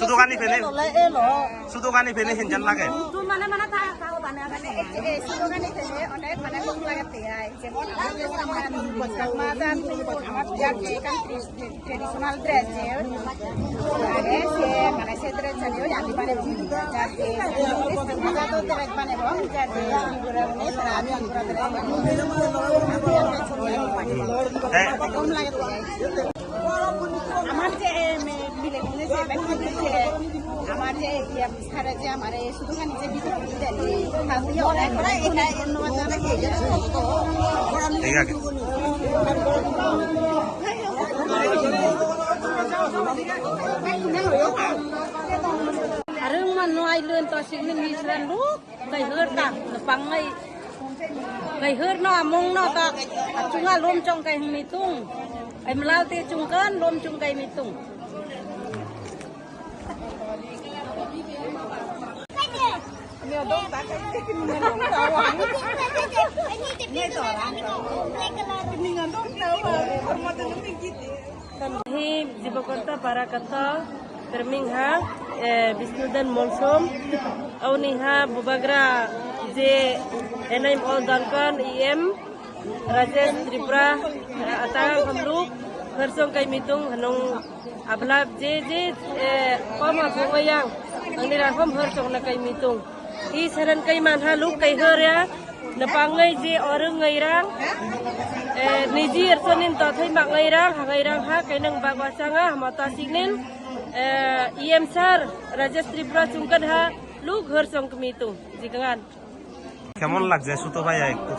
Sudukani fene. Sudukani fene hinjan lage. Mana tahu mana sudukani fene onek mana lung lage tiai. Jemon bocah madan bocah kan tradisional dress je. Mana se dress jadi jadi mana jadi. Mana tu dress mana bang jadi. Kurang ni terami kurang terami. আমার যে মিলে মিলে যে ব্যক্তি যে আমার যে সারা যে আমার শুধুখানি যে বিদ্যুৎ দেন তাহলে অনেক করে এটা নবাজানা কে ঠিক আছে areng man no ai leun to sing ni sran lu kai heur ta pangai kai heur no among no ta chunga lom trong kai mi tung ai melau ti chung kan lom chung kai mi tung Hi Jibokota para kata termingha Bisnudan Monsom Auniha Bubagra je Enaim All Duncan IM Rajesh Tripura Atang Hamluk Hersong Kai Mitung Hanung Ablab je Pama Pungayang Angni Rahom Hersong na Kai Mitung I saran Kai Manha Luk Kai Herya Napangai je orang ngairang Niji Ersonin Tothai Mak ngairang Hangairang ha Kai Nang Bagwasanga Mata Signin IM Sar Rajesh Tripura Chungkan ha Luk Hersong Kemitung Jikangan কেমন লাগছে সুতো ভাই একটু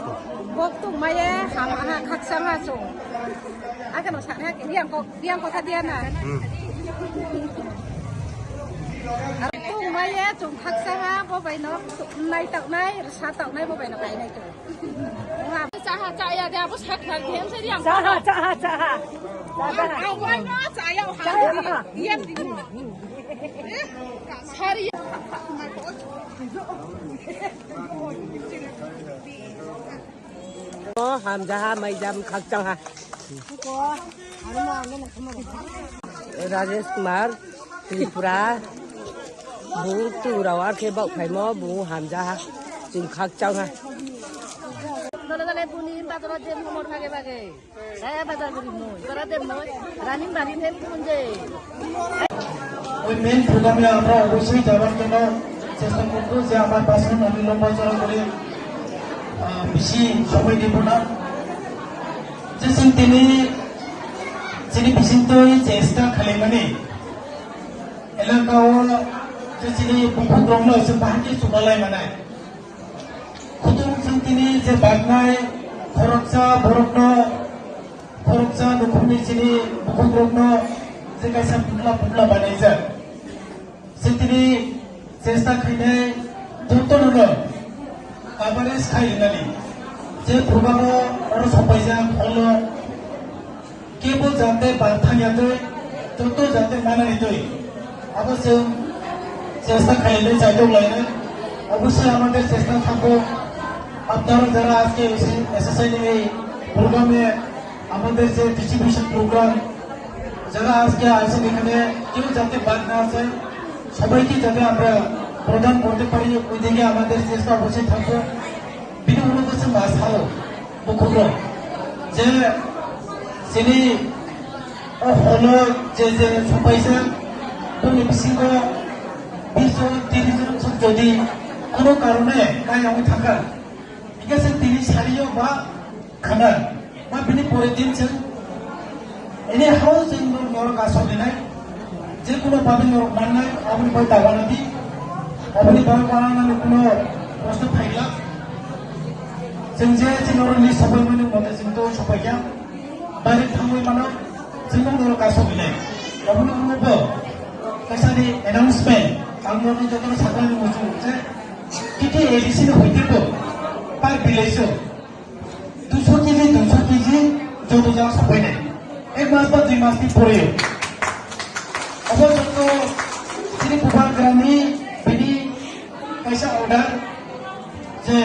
বক্তু মায়ে হামা খাকসাঙা song আগানো সানা বিয়াং কথা দিয়া না tu maye chung khaksanga bo bai no nai tak nai sa tak nai bo bai no bai nai tu ha cha ha cha ya dia bo sak thang them se diang cha ha ai wai no cha ya ha yem sari hàm ra ha mày jam khắc chăng ha Rajesh Kumar Tripura bố tu đầu ăn khi bậu phải mò bố hàm ra ha chừng khắc chăng ha Dole puni bazar jem nomor bage bage saya bazar beri noi bara dem noi ranim barin hem kunje ওই main প্রোগ্রামে আমরা অবশ্যই যাওয়ার জন্য চেষ্টা করব যে আমার ভাষণ আমি লম্বাচড়া করে বেশি সময় দেব না যে তিনি বিচিন্তই চেষ্টা খালামनानै এলাকাও যে তিনি বহুত রংল আছে বাহাকি সুমালাই মানায় खुदुं তিনি যে বাগনায় খরকসা বরকন খরকসা নখুনি তিনি বহুত রংন যে কাইসা পুতলা বানাইছে তিনি চেষ্টা খাইনে দত্তনল কাভারেজ খাইনালি যে প্রোগ্রামও আরো সবাইজা ফল কেবল যাতে বার্থানিয়াতে যত যাতে মানানিতই অবশ্যই চেষ্টা খাইলে চাইতেও লাইনে অবশ্যই আমাদের চেষ্টা থাকবো আপনারা যারা আজকে এসএসআই এই প্রোগ্রামে আমাদের যে ডিস্ট্রিবিউশন প্রোগ্রাম যারা আজকে আছেন এখানে কেউ যাতে বাদ না আছে সবাইকে যাতে আমরা প্রদান করতে পারি ওই দিকে আমাদের চেষ্টা অবশ্যই থাকবে বিনামূল্য কাছে মাছ খাও মুখ্য যে তিনি হলো যে সবাইছে তুমি বিশিষ্ট 20-30 জন যদি কোনো কারণে গায়ে থাকা ঠিক আছে তিনি সারিও বা খানা বা বিনি পরে দিনছেন এনে হাও जों নরক আসলে যে কোনো ভাবে নরক মাননাय আপনি বই দাবানাদি আপনি বই বানানাनै কোনো প্রশ্ন ফাইলা जों যে নরকनि সবাই মানে মতে जों তো সবাইয়া বাইরে থামই মানো जों নরক আসলে আপনি কোনো কাছারি অ্যানাউন্সমেন্ট आंनि যত সাধারণ মজুর যে কিটি এডিসিন হইতেবো পার ভিলেজ 200 কেজি যত যা সবাই নেই এক মাস বা 2 মাস পরে অবশ্য তিনি প্রভাব গ্রামী বিনি পয়সা অর্ডার যে